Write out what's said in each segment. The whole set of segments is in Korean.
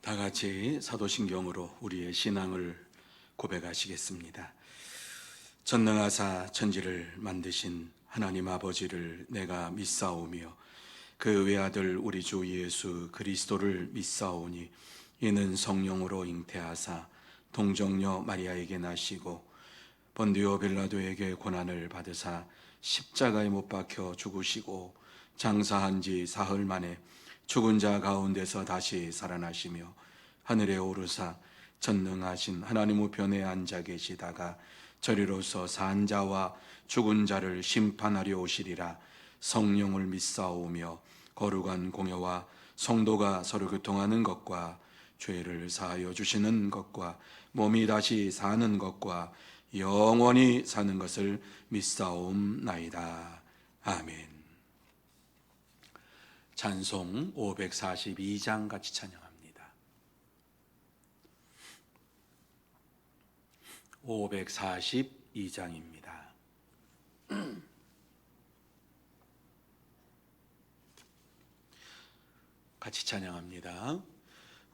다 같이 사도신경으로 우리의 신앙을 고백하시겠습니다. 전능하사 천지를 만드신 하나님 아버지를 내가 믿사오며 그 외아들 우리 주 예수 그리스도를 믿사오니 이는 성령으로 잉태하사 동정녀 마리아에게 나시고 본디오 빌라도에게 고난을 받으사 십자가에 못 박혀 죽으시고 장사한 지 사흘 만에 죽은 자 가운데서 다시 살아나시며 하늘에 오르사 전능하신 하나님 우편에 앉아 계시다가 저리로서 산 자와 죽은 자를 심판하려 오시리라. 성령을 믿사오며 거룩한 공회와 성도가 서로 교통하는 것과 죄를 사하여 주시는 것과 몸이 다시 사는 것과 영원히 사는 것을 믿사옵나이다. 아멘. 찬송 542장 같이 찬양합니다. 542장입니다. 같이 찬양합니다.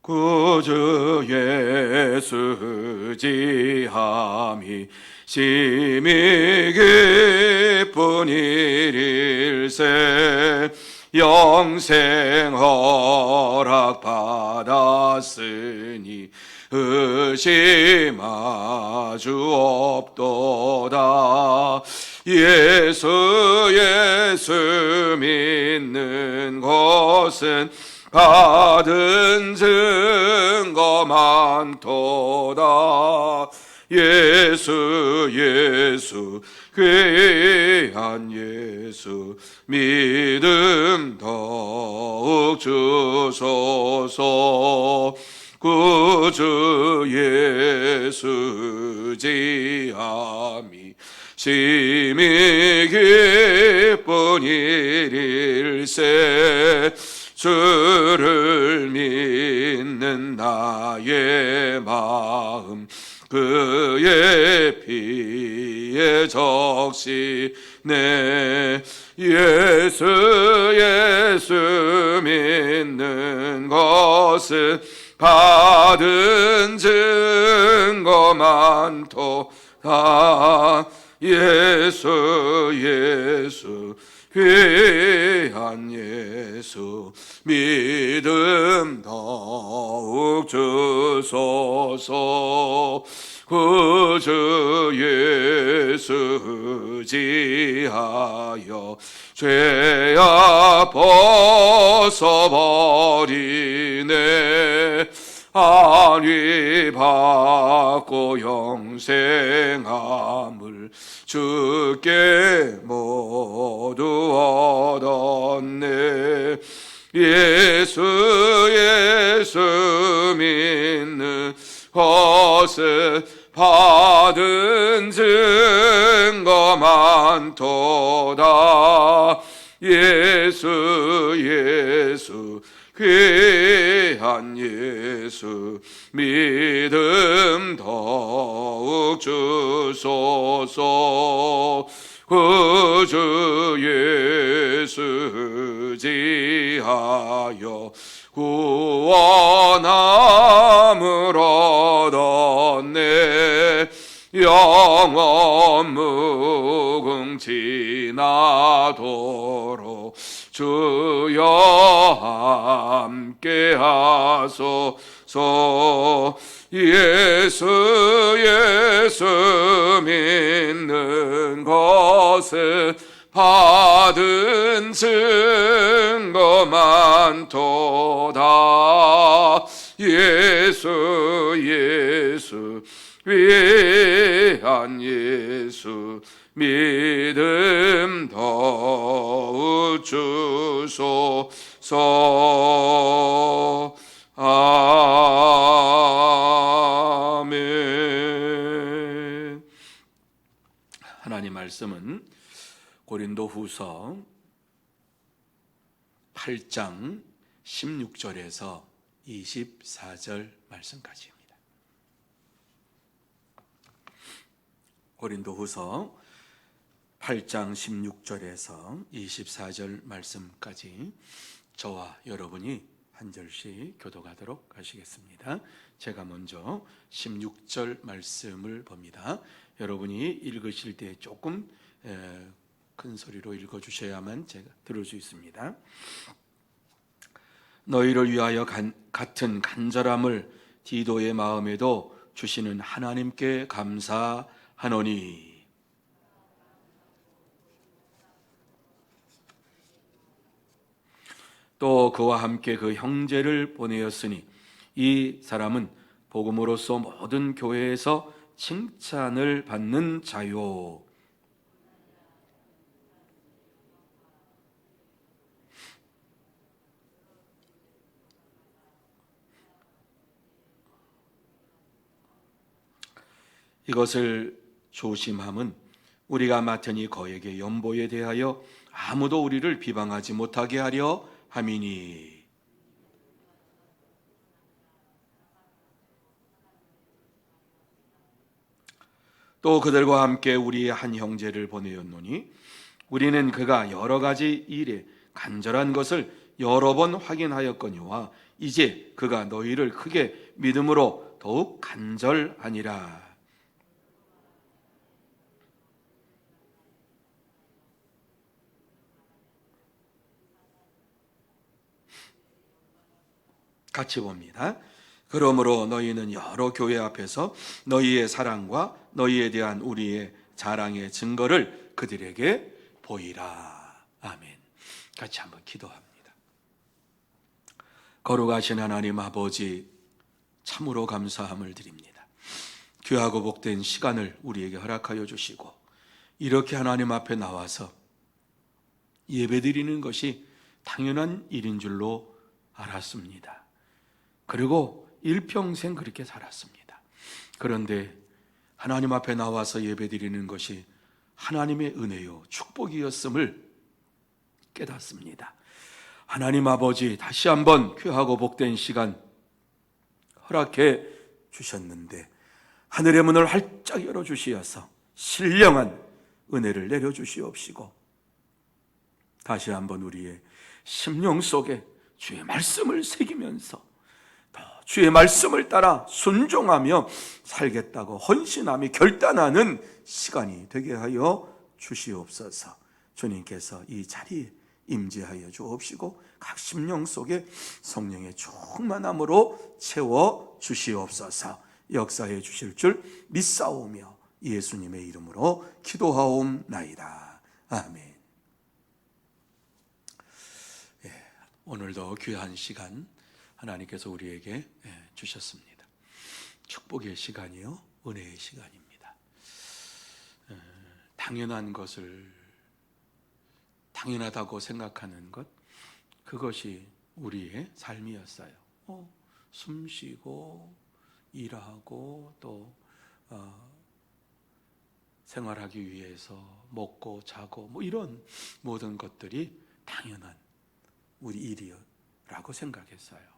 구주 예수 지함이 심히 기쁜 일일세 영생 허락 받았으니 의심하주 없도다. 예수 믿는 것은 받은 증거 많도다. 예수 귀한 예수 믿음 더욱 주소서. 구주 예수 지함이 심히 기쁜 일일세 주를 믿는 나의 마음 그의 피에 적시네. 예수 믿는 것은 받은 증거 많도다. 예수 귀한 예수 믿음 더욱 주소서. 구주 예수 지하여 죄악 벗어버리네. 안위 받고 영생함을 주께 모두 얻었네. 예수 믿는 것은 받은 증거 많도다. 예수 귀한 예수 믿음 더욱 주소서. 구주 예수 지하여 구원함을 얻었네. 영원 무궁지나도록 주여 함께 하소서. 예수 믿는 것은 받은 증거 많도다. 예수 귀한 예수 믿음 더욱 주소서. 아멘. 하나님 말씀은 고린도후서 8장 16절에서 24절 말씀까지입니다. 고린도후서 8장 16절에서 24절 말씀까지 저와 여러분이 한 절씩 교독하도록 하시겠습니다. 제가 먼저 16절 말씀을 봅니다. 여러분이 읽으실 때 조금 큰 소리로 읽어주셔야만 제가 들을 수 있습니다. 너희를 위하여 같은 간절함을 디도의 마음에도 주시는 하나님께 감사하노니 또 그와 함께 그 형제를 보내었으니 이 사람은 복음으로써 모든 교회에서 칭찬을 받는 자요. 이것을 조심함은 우리가 맡은 이 거액의 연보에 대하여 아무도 우리를 비방하지 못하게 하려 함이니 또 그들과 함께 우리의 한 형제를 보내었노니 우리는 그가 여러 가지 일에 간절한 것을 여러 번 확인하였거니와 이제 그가 너희를 크게 믿음으로 더욱 간절하니라. 같이 봅니다. 그러므로 너희는 여러 교회 앞에서 너희의 사랑과 너희에 대한 우리의 자랑의 증거를 그들에게 보이라. 아멘. 같이 한번 기도합니다. 거룩하신 하나님 아버지, 참으로 감사함을 드립니다. 귀하고 복된 시간을 우리에게 허락하여 주시고 이렇게 하나님 앞에 나와서 예배드리는 것이 당연한 일인 줄로 알았습니다. 그리고 일평생 그렇게 살았습니다. 그런데 하나님 앞에 나와서 예배드리는 것이 하나님의 은혜요 축복이었음을 깨닫습니다. 하나님 아버지, 다시 한번 귀하고 복된 시간 허락해 주셨는데 하늘의 문을 활짝 열어주시어서 신령한 은혜를 내려주시옵시고 다시 한번 우리의 심령 속에 주의 말씀을 새기면서 주의 말씀을 따라 순종하며 살겠다고 헌신하며 결단하는 시간이 되게 하여 주시옵소서. 주님께서 이 자리에 임재하여 주옵시고 각 심령 속에 성령의 충만함으로 채워 주시옵소서. 역사해 주실 줄 믿사오며 예수님의 이름으로 기도하옵나이다. 아멘. 오늘도 귀한 시간 하나님께서 우리에게 주셨습니다. 축복의 시간이요, 은혜의 시간입니다. 당연한 것을 당연하다고 생각하는 것, 그것이 우리의 삶이었어요. 숨 쉬고 일하고 또 생활하기 위해서 먹고 자고 뭐 이런 모든 것들이 당연한 우리 일이라고 생각했어요.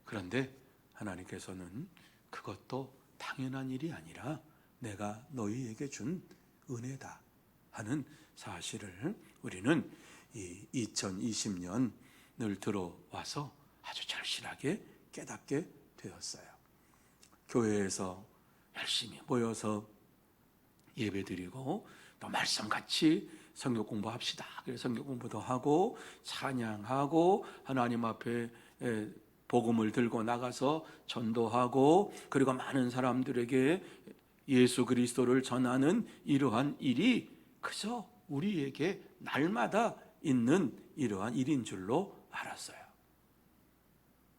그런데 하나님께서는 그것도 당연한 일이 아니라 내가 너희에게 준 은혜다 하는 사실을 우리는 이 2020년을 들어와서 아주 절실하게 깨닫게 되었어요. 교회에서 열심히 모여서 예배드리고 또 말씀같이 성경 공부합시다. 그래서 성경 공부도 하고 찬양하고 하나님 앞에 복음을 들고 나가서 전도하고 그리고 많은 사람들에게 예수 그리스도를 전하는 이러한 일이 그저 우리에게 날마다 있는 이러한 일인 줄로 알았어요.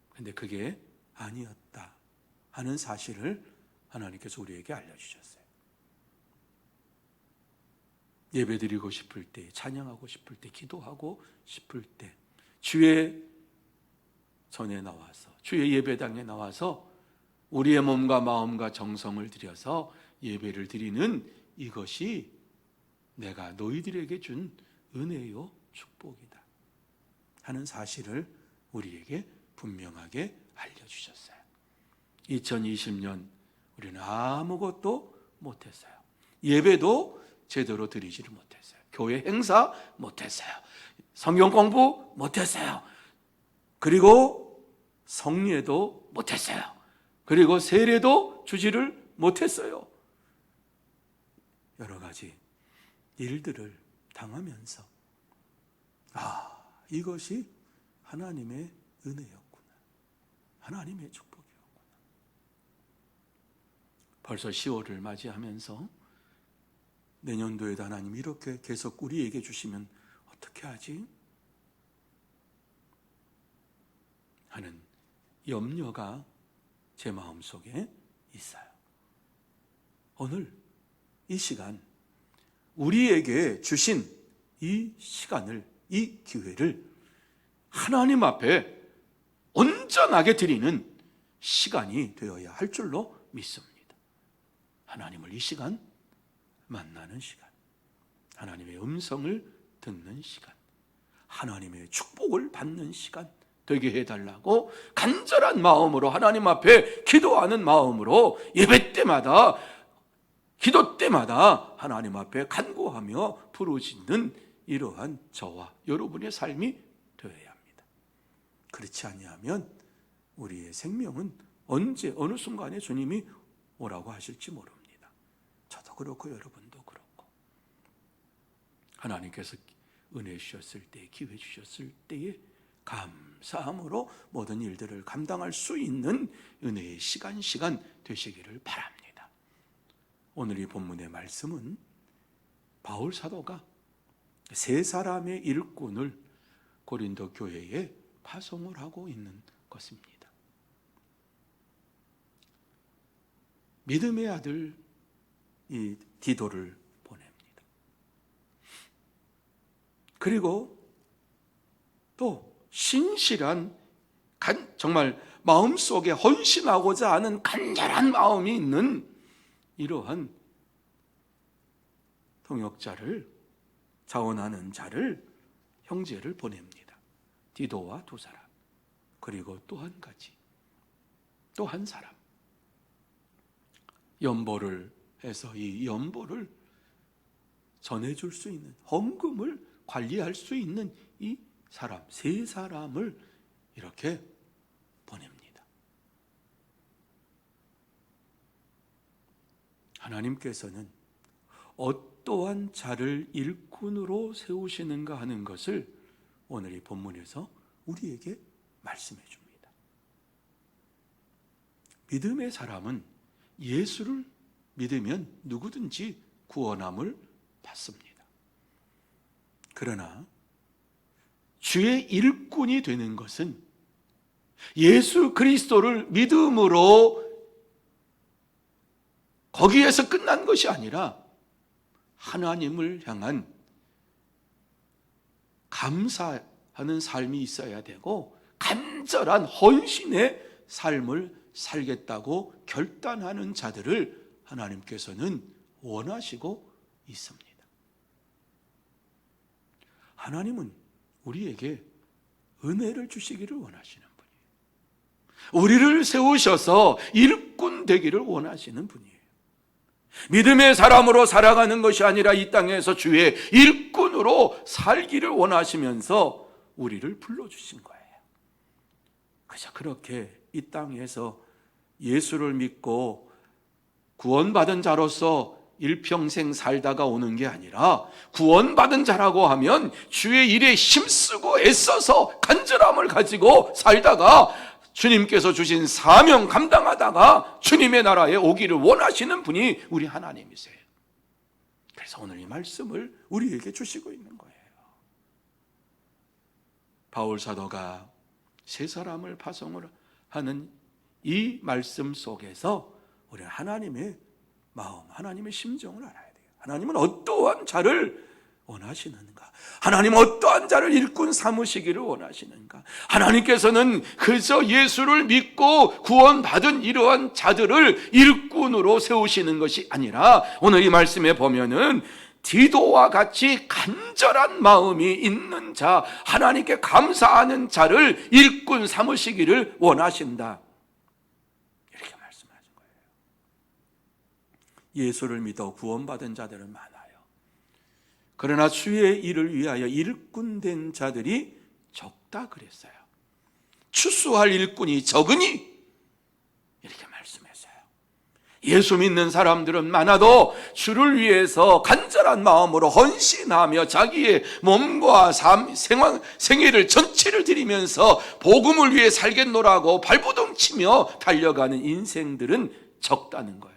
그런데 그게 아니었다 하는 사실을 하나님께서 우리에게 알려주셨어요. 예배드리고 싶을 때, 찬양하고 싶을 때, 기도하고 싶을 때 주의 전에 나와서 주의 예배당에 나와서 우리의 몸과 마음과 정성을 들여서 예배를 드리는 이것이 내가 너희들에게 준 은혜요 축복이다 하는 사실을 우리에게 분명하게 알려주셨어요. 2020년 우리는 아무것도 못했어요. 예배도 제대로 드리지를 못했어요. 교회 행사 못했어요. 성경 공부 못했어요. 그리고 성례도 못했어요. 그리고 세례도 주지를 못했어요. 여러 가지 일들을 당하면서 이것이 하나님의 은혜였구나, 하나님의 축복이었구나. 벌써 10월을 맞이하면서 내년도에도 하나님 이렇게 계속 우리에게 주시면 어떻게 하지? 하는 염려가 제 마음속에 있어요. 오늘 이 시간, 우리에게 주신 이 시간을, 이 기회를 하나님 앞에 온전하게 드리는 시간이 되어야 할 줄로 믿습니다. 하나님을 이 시간 만나는 시간, 하나님의 음성을 듣는 시간, 하나님의 축복을 받는 시간 되게 해달라고 간절한 마음으로 하나님 앞에 기도하는 마음으로 예배 때마다, 기도 때마다 하나님 앞에 간구하며 부르짖는 이러한 저와 여러분의 삶이 되어야 합니다. 그렇지 아니하면 우리의 생명은 언제 어느 순간에 주님이 오라고 하실지 모릅니다. 저도 그렇고 여러분도 그렇고, 하나님께서 은혜 주셨을 때, 기회 주셨을 때에 감사함으로 모든 일들을 감당할 수 있는 은혜의 시간 되시기를 바랍니다. 오늘 이 본문의 말씀은 바울 사도가 세 사람의 일꾼을 고린도 교회에 파송을 하고 있는 것입니다. 믿음의 아들 이 디도를 보냅니다. 그리고 또 신실한, 정말 마음속에 헌신하고자 하는 간절한 마음이 있는 이러한 동역자를, 자원하는 자를, 형제를 보냅니다. 디도와 두 사람, 그리고 또 한 가지, 또 한 사람, 연보를 해서 이 연보를 전해줄 수 있는, 헌금을 관리할 수 있는 이 사람, 세 사람을 이렇게 보냅니다. 하나님께서는 어떠한 자를 일꾼으로 세우시는가 하는 것을 오늘 이 본문에서 우리에게 말씀해 줍니다. 믿음의 사람은 예수를 믿으면 누구든지 구원함을 받습니다. 그러나 주의 일꾼이 되는 것은 예수 그리스도를 믿음으로 거기에서 끝난 것이 아니라 하나님을 향한 감사하는 삶이 있어야 되고 간절한 헌신의 삶을 살겠다고 결단하는 자들을 하나님께서는 원하시고 있습니다. 하나님은 우리에게 은혜를 주시기를 원하시는 분이에요. 우리를 세우셔서 일꾼 되기를 원하시는 분이에요. 믿음의 사람으로 살아가는 것이 아니라 이 땅에서 주의 일꾼으로 살기를 원하시면서 우리를 불러주신 거예요. 그래서 그렇게 이 땅에서 예수를 믿고 구원받은 자로서 일평생 살다가 오는 게 아니라, 구원받은 자라고 하면 주의 일에 힘쓰고 애써서 간절함을 가지고 살다가 주님께서 주신 사명 감당하다가 주님의 나라에 오기를 원하시는 분이 우리 하나님이세요. 그래서 오늘 이 말씀을 우리에게 주시고 있는 거예요. 바울 사도가 세 사람을 파송을 하는 이 말씀 속에서 우리는 하나님의 마음, 하나님의 심정을 알아야 돼요. 하나님은 어떠한 자를 원하시는가? 하나님은 어떠한 자를 일꾼 삼으시기를 원하시는가? 하나님께서는 그저 예수를 믿고 구원받은 이러한 자들을 일꾼으로 세우시는 것이 아니라, 오늘 이 말씀에 보면은 디도와 같이 간절한 마음이 있는 자, 하나님께 감사하는 자를 일꾼 삼으시기를 원하신다, 이렇게 말씀하신 거예요. 예수를 믿어 구원받은 자들은 많아요. 그러나 주의 일을 위하여 일꾼된 자들이 적다 그랬어요. 추수할 일꾼이 적으니 이렇게 말씀했어요. 예수 믿는 사람들은 많아도 주를 위해서 간절한 마음으로 헌신하며 자기의 몸과 생애를 전체를 드리면서 복음을 위해 살겠노라고 발버둥치며 달려가는 인생들은 적다는 거예요.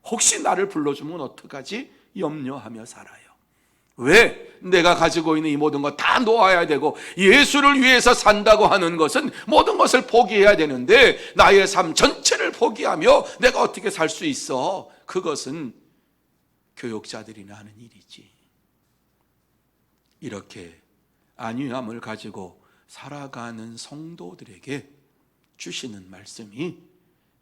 혹시 나를 불러주면 어떡하지? 염려하며 살아요. 왜? 내가 가지고 있는 이 모든 것 다 놓아야 되고 예수를 위해서 산다고 하는 것은 모든 것을 포기해야 되는데 나의 삶 전체를 포기하며 내가 어떻게 살 수 있어? 그것은 교역자들이나 하는 일이지. 이렇게 안위함을 가지고 살아가는 성도들에게 주시는 말씀이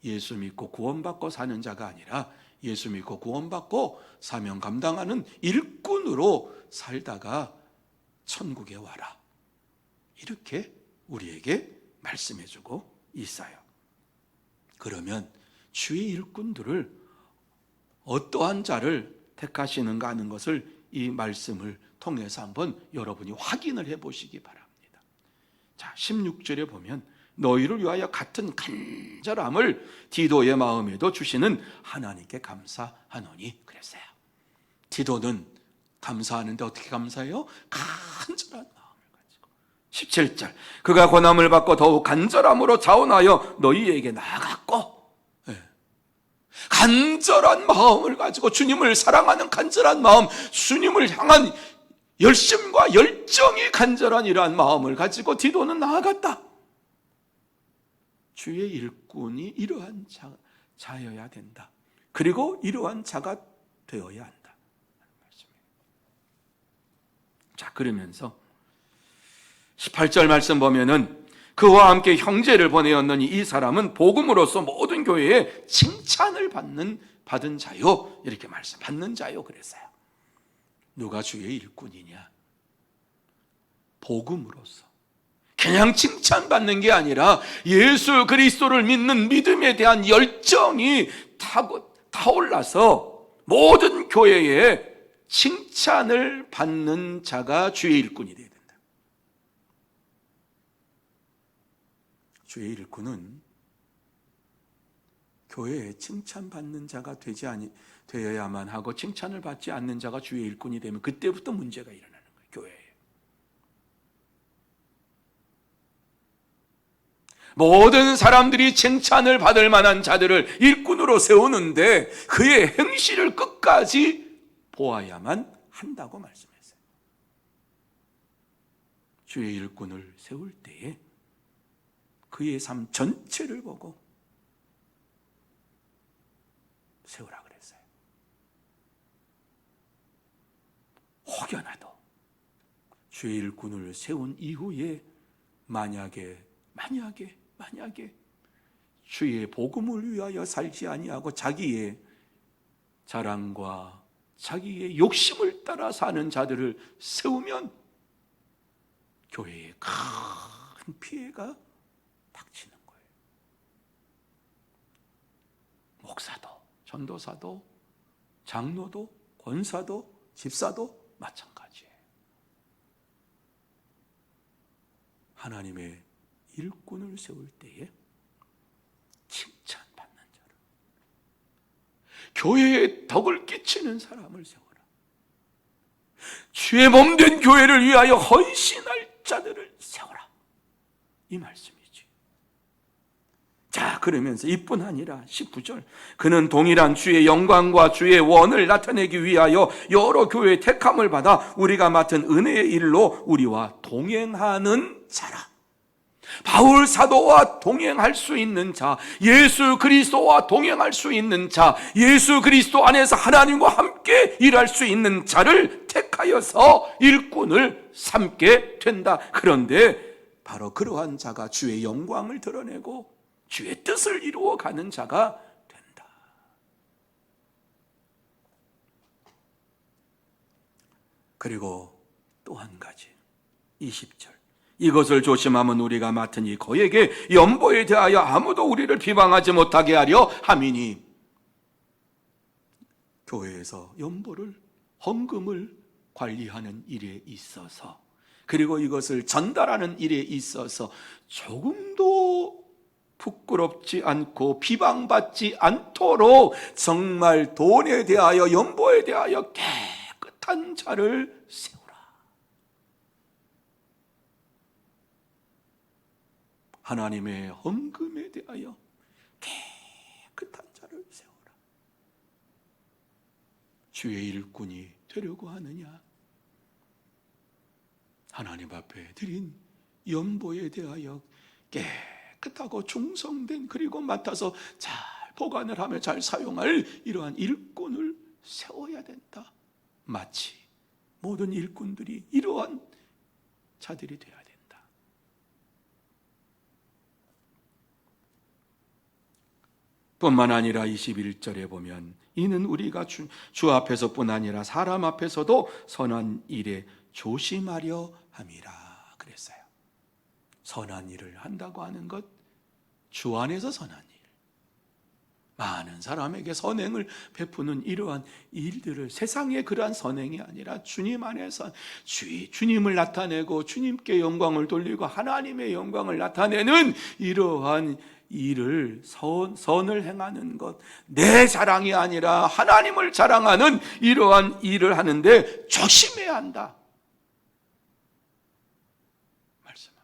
예수 믿고 구원받고 사는 자가 아니라 예수 믿고 구원받고 사명 감당하는 일꾼으로 살다가 천국에 와라, 이렇게 우리에게 말씀해주고 있어요. 그러면 주의 일꾼들을 어떠한 자를 택하시는가 하는 것을 이 말씀을 통해서 한번 여러분이 확인을 해보시기 바랍니다. 자, 16절에 보면 너희를 위하여 같은 간절함을 디도의 마음에도 주시는 하나님께 감사하노니 그랬어요. 디도는 감사하는데 어떻게 감사해요? 간절한 마음을 가지고. 17절 그가 고난을 받고 더욱 간절함으로 자원하여 너희에게 나아갔고, 간절한 마음을 가지고 주님을 사랑하는 간절한 마음, 주님을 향한 열심과 열정이 간절한 이러한 마음을 가지고 디도는 나아갔다. 주의 일꾼이 이러한 자여야 된다. 그리고 이러한 자가 되어야 한다. 자, 그러면서 18절 말씀 보면은 그와 함께 형제를 보내었느니 이 사람은 복음으로서 모든 교회에 칭찬을 받은 자요, 이렇게 말씀, 받는 자요 그랬어요. 누가 주의 일꾼이냐? 복음으로서. 그냥 칭찬받는 게 아니라 예수 그리스도를 믿는 믿음에 대한 열정이 타올라서 모든 교회에 칭찬을 받는 자가 주의 일꾼이 되어야 된다. 주의 일꾼은 교회에 칭찬받는 자가 되어야만 하고 칭찬을 받지 않는 자가 주의 일꾼이 되면 그때부터 문제가 일어나는 거예요. 교회에. 모든 사람들이 칭찬을 받을 만한 자들을 일꾼으로 세우는데 그의 행실을 끝까지 보아야만 한다고 말씀했어요. 주의 일꾼을 세울 때에 그의 삶 전체를 보고 세우라 그랬어요. 혹여나도 주의 일꾼을 세운 이후에 만약에 주의 복음을 위하여 살지 아니하고 자기의 자랑과 자기의 욕심을 따라 사는 자들을 세우면 교회에 큰 피해가 닥치는 거예요. 목사도, 전도사도, 장로도, 권사도, 집사도 마찬가지예요. 하나님의 일꾼을 세울 때에 칭찬받는 자를, 교회에 덕을 끼치는 사람을 세워라. 주의 몸된 교회를 위하여 헌신할 자들을 세워라, 이 말씀이지. 자, 그러면서 이뿐 아니라 19절 그는 동일한 주의 영광과 주의 원을 나타내기 위하여 여러 교회의 택함을 받아 우리가 맡은 은혜의 일로 우리와 동행하는 자라. 바울 사도와 동행할 수 있는 자, 예수 그리스도와 동행할 수 있는 자, 예수 그리스도 안에서 하나님과 함께 일할 수 있는 자를 택하여서 일꾼을 삼게 된다. 그런데 바로 그러한 자가 주의 영광을 드러내고 주의 뜻을 이루어가는 자가 된다. 그리고 또 한 가지, 20절 이것을 조심하면 우리가 맡은 이 거에게 연보에 대하여 아무도 우리를 비방하지 못하게 하려 함이니. 교회에서 연보를, 헌금을 관리하는 일에 있어서 그리고 이것을 전달하는 일에 있어서 조금도 부끄럽지 않고 비방받지 않도록 정말 돈에 대하여 연보에 대하여 깨끗한 자를 세우라. 하나님의 헌금에 대하여 깨끗한 자를 세우라. 주의 일꾼이 되려고 하느냐? 하나님 앞에 드린 연보에 대하여 깨끗하고 충성된, 그리고 맡아서 잘 보관을 하며 잘 사용할 이러한 일꾼을 세워야 된다. 마치 모든 일꾼들이 이러한 자들이 되어야 된다. 뿐만 아니라 21절에 보면 이는 우리가 주 앞에서뿐 아니라 사람 앞에서도 선한 일에 조심하려 함이라 그랬어요. 선한 일을 한다고 하는 것, 주 안에서 선한 일, 많은 사람에게 선행을 베푸는 이러한 일들을, 세상의 그러한 선행이 아니라 주님 안에서 주님을 나타내고 주님께 영광을 돌리고 하나님의 영광을 나타내는 이러한 일을, 선을 행하는 것, 내 자랑이 아니라 하나님을 자랑하는 이러한 일을 하는데 조심해야 한다 말씀합니다.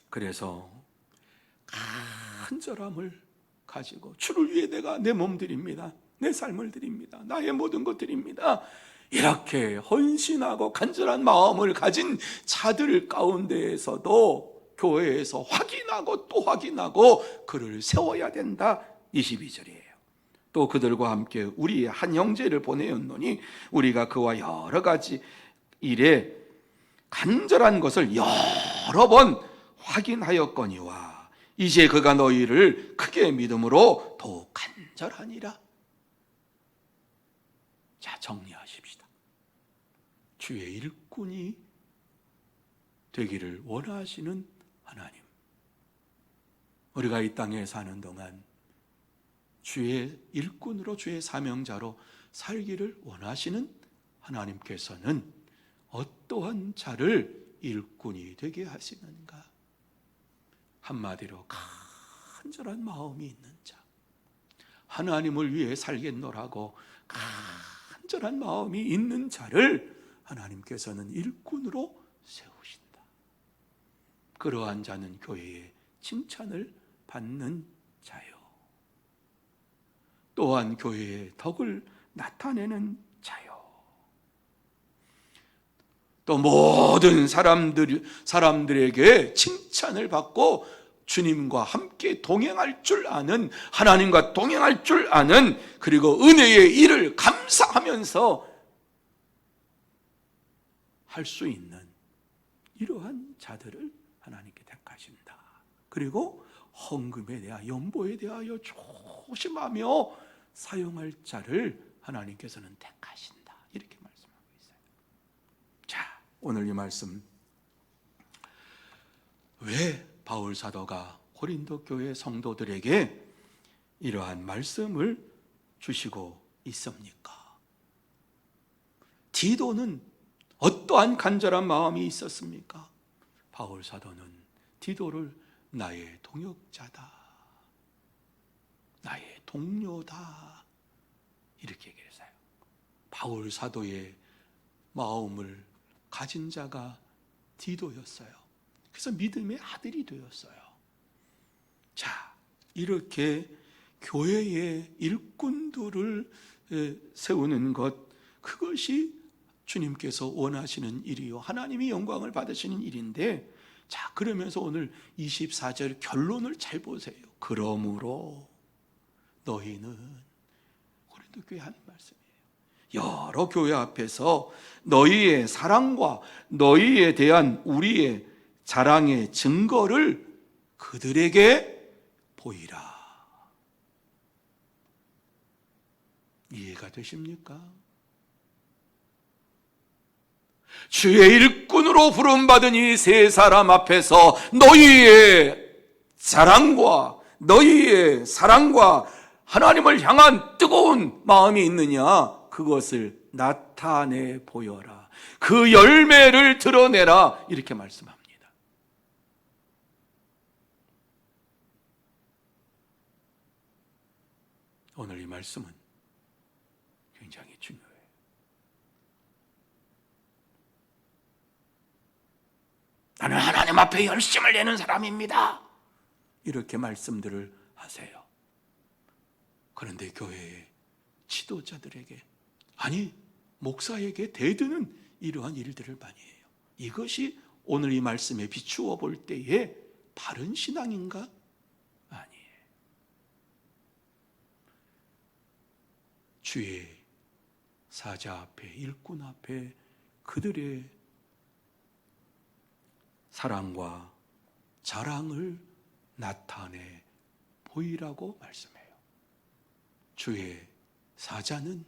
그래서 간절함을 가지고 주를 위해 내가 내 몸 드립니다, 내 삶을 드립니다, 나의 모든 것 드립니다, 이렇게 헌신하고 간절한 마음을 가진 자들 가운데에서도 교회에서 확인하고 또 확인하고 그를 세워야 된다. 22절이에요. 또 그들과 함께 우리의 한 형제를 보내었노니 우리가 그와 여러 가지 일에 간절한 것을 여러 번 확인하였거니와 이제 그가 너희를 크게 믿음으로 더욱 간절하니라. 자, 정리하십시다. 주의 일꾼이 되기를 원하시는 하나님, 우리가 이 땅에 사는 동안 주의 일꾼으로, 주의 사명자로 살기를 원하시는 하나님께서는 어떠한 자를 일꾼이 되게 하시는가? 한마디로 간절한 마음이 있는 자, 하나님을 위해 살겠노라고 간절한 마음이 있는 자를 하나님께서는 일꾼으로 세우신다. 그러한 자는 교회의 칭찬을 받는 자요, 또한 교회의 덕을 나타내는 자요, 또 모든 사람들에게 칭찬을 받고 주님과 함께 동행할 줄 아는, 하나님과 동행할 줄 아는, 그리고 은혜의 일을 감사하면서 할 수 있는 이러한 자들을 하나님께 택하신다. 그리고 헌금에 대하여, 연보에 대하여 조심하며 사용할 자를 하나님께서는 택하신다. 이렇게 말씀하고 있어요. 자, 오늘 이 말씀, 왜 바울 사도가 고린도 교회 성도들에게 이러한 말씀을 주시고 있습니까? 디도는 어떠한 간절한 마음이 있었습니까? 바울 사도는 디도를 나의 동역자다, 나의 동료다, 이렇게 얘기했어요. 바울 사도의 마음을 가진 자가 디도였어요. 그래서 믿음의 아들이 되었어요. 자, 이렇게 교회의 일꾼들을 세우는 것, 그것이 주님께서 원하시는 일이요, 하나님이 영광을 받으시는 일인데, 자, 그러면서 오늘 24절 결론을 잘 보세요. 그러므로 너희는, 고린도 교회 하는 말씀이에요. 여러 교회 앞에서 너희의 사랑과 너희에 대한 우리의 자랑의 증거를 그들에게 보이라. 이해가 되십니까? 주의 일꾼으로 부름받은 이 세 사람 앞에서 너희의 자랑과 너희의 사랑과 하나님을 향한 뜨거운 마음이 있느냐, 그것을 나타내 보여라. 그 열매를 드러내라. 이렇게 말씀합니다. 오늘 이 말씀은 굉장히 중요해요. 나는 하나님 앞에 열심을 내는 사람입니다. 이렇게 말씀들을 하세요. 그런데 교회의 지도자들에게, 아니 목사에게 대드는 이러한 일들을 많이 해요. 이것이 오늘 이 말씀에 비추어 볼 때의 바른 신앙인가? 아니에요. 주의 사자 앞에, 일꾼 앞에 그들의 사랑과 자랑을 나타내 보이라고 말씀해요. 주의 사자는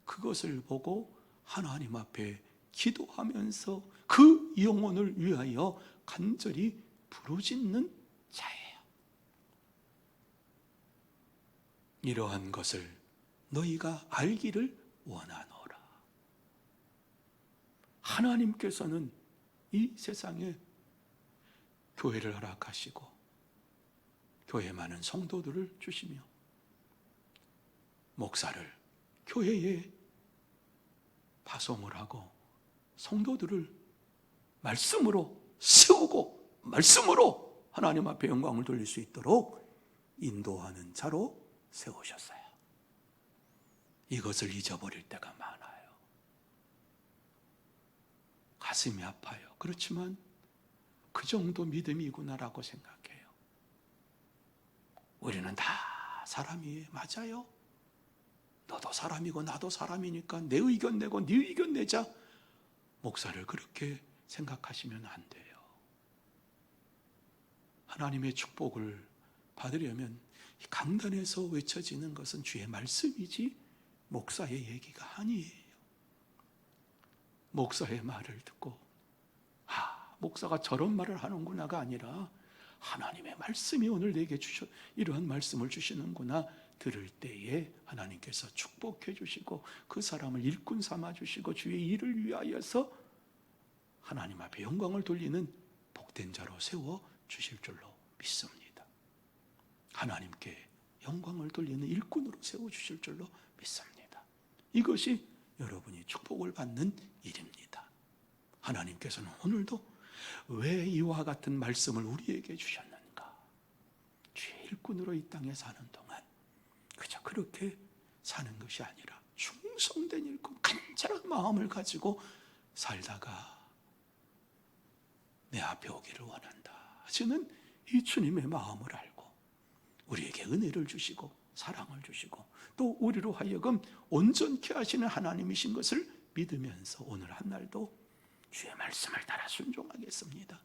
그것을 보고 하나님 앞에 기도하면서 그 영혼을 위하여 간절히 부르짖는 자예요. 이러한 것을 너희가 알기를 원하노라. 하나님께서는 이 세상에 교회를 허락하시고 교회에 많은 성도들을 주시며 목사를 교회에 파송을 하고 성도들을 말씀으로 세우고 말씀으로 하나님 앞에 영광을 돌릴 수 있도록 인도하는 자로 세우셨어요. 이것을 잊어버릴 때가 많아요. 가슴이 아파요. 그렇지만 그 정도 믿음이구나라고 생각해요. 우리는 다 사람이에요. 맞아요. 너도 사람이고 나도 사람이니까 내 의견 내고 네 의견 내자. 목사를 그렇게 생각하시면 안 돼요. 하나님의 축복을 받으려면 강단에서 외쳐지는 것은 주의 말씀이지 목사의 얘기가 아니에요. 목사의 말을 듣고 목사가 저런 말을 하는구나가 아니라 하나님의 말씀이 오늘 내게 이러한 말씀을 주시는구나. 들을 때에 하나님께서 축복해 주시고 그 사람을 일꾼 삼아 주시고 주의 일을 위하여서 하나님 앞에 영광을 돌리는 복된 자로 세워 주실 줄로 믿습니다. 하나님께 영광을 돌리는 일꾼으로 세워 주실 줄로 믿습니다. 이것이 여러분이 축복을 받는 일입니다. 하나님께서는 오늘도 왜 이와 같은 말씀을 우리에게 주셨는가? 주의 일꾼으로 이 땅에 사는 동안 그저 그렇게 사는 것이 아니라 충성된 일꾼, 간절한 마음을 가지고 살다가 내 앞에 오기를 원한다 하시는 이 주님의 마음을 알고 우리에게 은혜를 주시고 사랑을 주시고 또 우리로 하여금 온전케 하시는 하나님이신 것을 믿으면서 오늘 한 날도 주의 말씀을 따라 순종하겠습니다.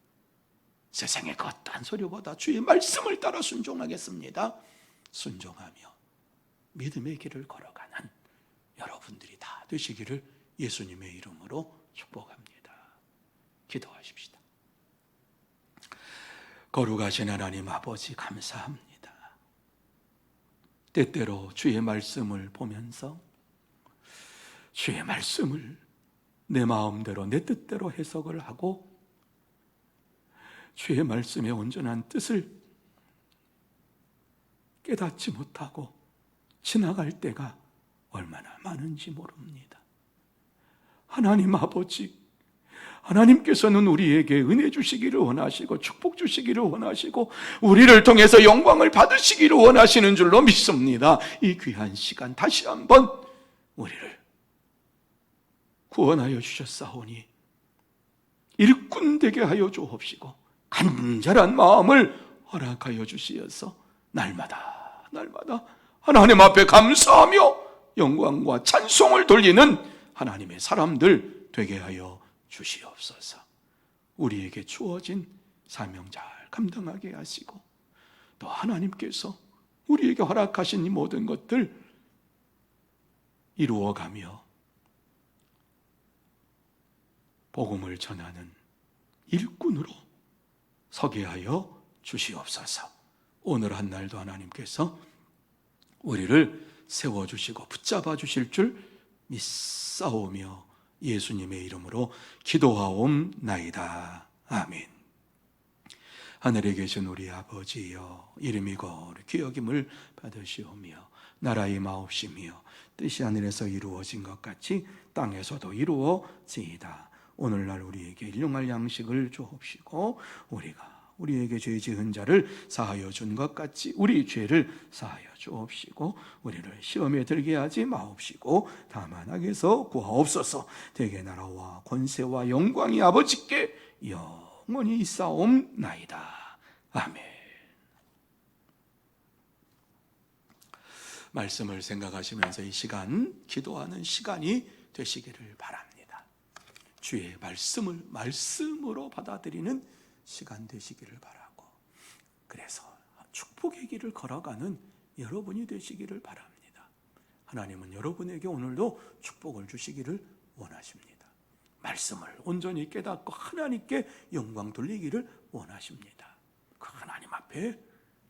세상의 그 어떠한 소리보다 주의 말씀을 따라 순종하겠습니다. 순종하며 믿음의 길을 걸어가는 여러분들이 다 되시기를 예수님의 이름으로 축복합니다. 기도하십시다. 거룩하신 하나님 아버지 감사합니다. 때때로 주의 말씀을 보면서 주의 말씀을 내 마음대로 내 뜻대로 해석을 하고 주의 말씀의 온전한 뜻을 깨닫지 못하고 지나갈 때가 얼마나 많은지 모릅니다. 하나님 아버지, 하나님께서는 우리에게 은혜 주시기를 원하시고 축복 주시기를 원하시고 우리를 통해서 영광을 받으시기를 원하시는 줄로 믿습니다. 이 귀한 시간 다시 한번 우리를 구원하여 주셨사오니 일꾼 되게 하여 주옵시고 간절한 마음을 허락하여 주시어서 날마다 하나님 앞에 감사하며 영광과 찬송을 돌리는 하나님의 사람들 되게 하여 주시옵소서. 우리에게 주어진 사명 잘 감당하게 하시고 또 하나님께서 우리에게 허락하신 이 모든 것들 이루어가며 복음을 전하는 일꾼으로 서게 하여 주시옵소서. 오늘 한 날도 하나님께서 우리를 세워주시고 붙잡아 주실 줄 믿습니다. 싸우며 예수님의 이름으로 기도하옵나이다. 아멘. 하늘에 계신 우리 아버지여, 이름이 거룩히 여김을 받으시오며 나라의 임하옵시며 뜻이 하늘에서 이루어진 것 같이 땅에서도 이루어지이다. 오늘날 우리에게 일용할 양식을 주옵시고 우리에게 죄 지은 자를 사하여 준 것 같이 우리 죄를 사하여 주옵시고 우리를 시험에 들게 하지 마옵시고 다만 악에서 구하옵소서. 대개 나라와 권세와 영광이 아버지께 영원히 있사옵나이다. 아멘. 말씀을 생각하시면서 이 시간 기도하는 시간이 되시기를 바랍니다. 주의 말씀을 말씀으로 받아들이는 시간 되시기를 바라고, 그래서 축복의 길을 걸어가는 여러분이 되시기를 바랍니다. 하나님은 여러분에게 오늘도 축복을 주시기를 원하십니다. 말씀을 온전히 깨닫고 하나님께 영광 돌리기를 원하십니다. 그 하나님 앞에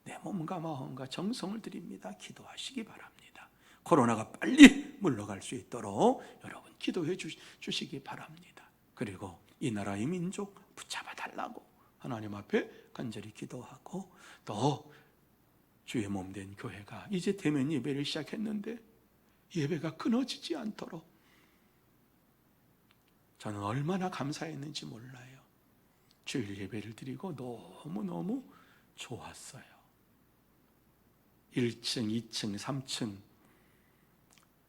내 몸과 마음과 정성을 드립니다. 기도하시기 바랍니다. 코로나가 빨리 물러갈 수 있도록 여러분 기도해 주시기 바랍니다. 그리고 이 나라의 민족 붙잡아 달라고 하나님 앞에 간절히 기도하고, 또 주의 몸 된 교회가 이제 대면 예배를 시작했는데 예배가 끊어지지 않도록 저는 얼마나 감사했는지 몰라요. 주일 예배를 드리고 너무너무 좋았어요. 1층, 2층, 3층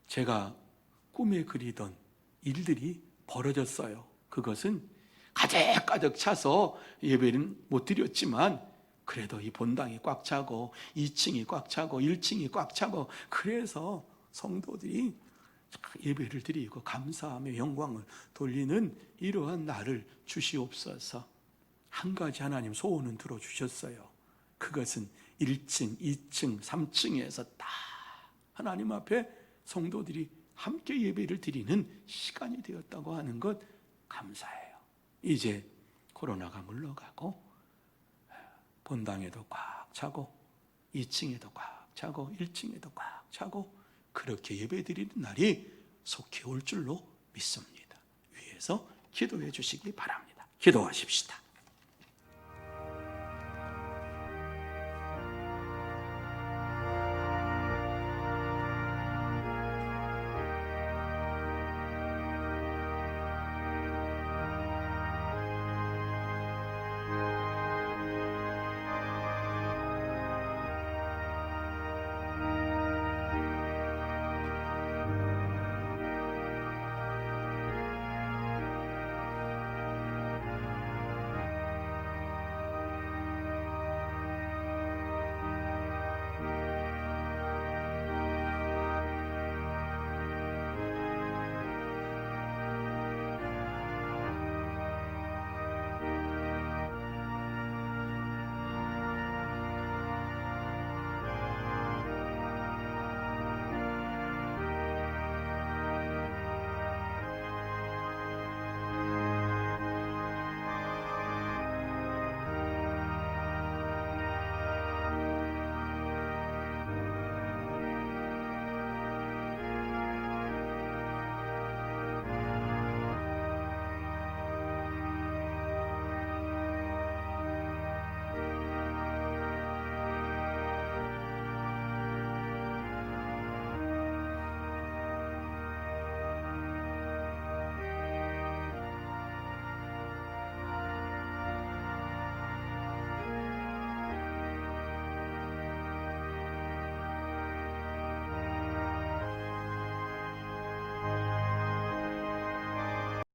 제가 꿈에 그리던 일들이 벌어졌어요. 그것은 가득가득 차서 예배는 못 드렸지만 그래도 이 본당이 꽉 차고 2층이 꽉 차고 1층이 꽉 차고, 그래서 성도들이 예배를 드리고 감사하며 영광을 돌리는 이러한 날을 주시옵소서. 한 가지 하나님 소원은 들어주셨어요. 그것은 1층, 2층, 3층에서 다 하나님 앞에 성도들이 함께 예배를 드리는 시간이 되었다고 하는 것 감사해요. 이제 코로나가 물러가고 본당에도 꽉 차고 2층에도 꽉 차고 1층에도 꽉 차고 그렇게 예배 드리는 날이 속히 올 줄로 믿습니다. 위에서 기도해 주시기 바랍니다. 기도하십시다.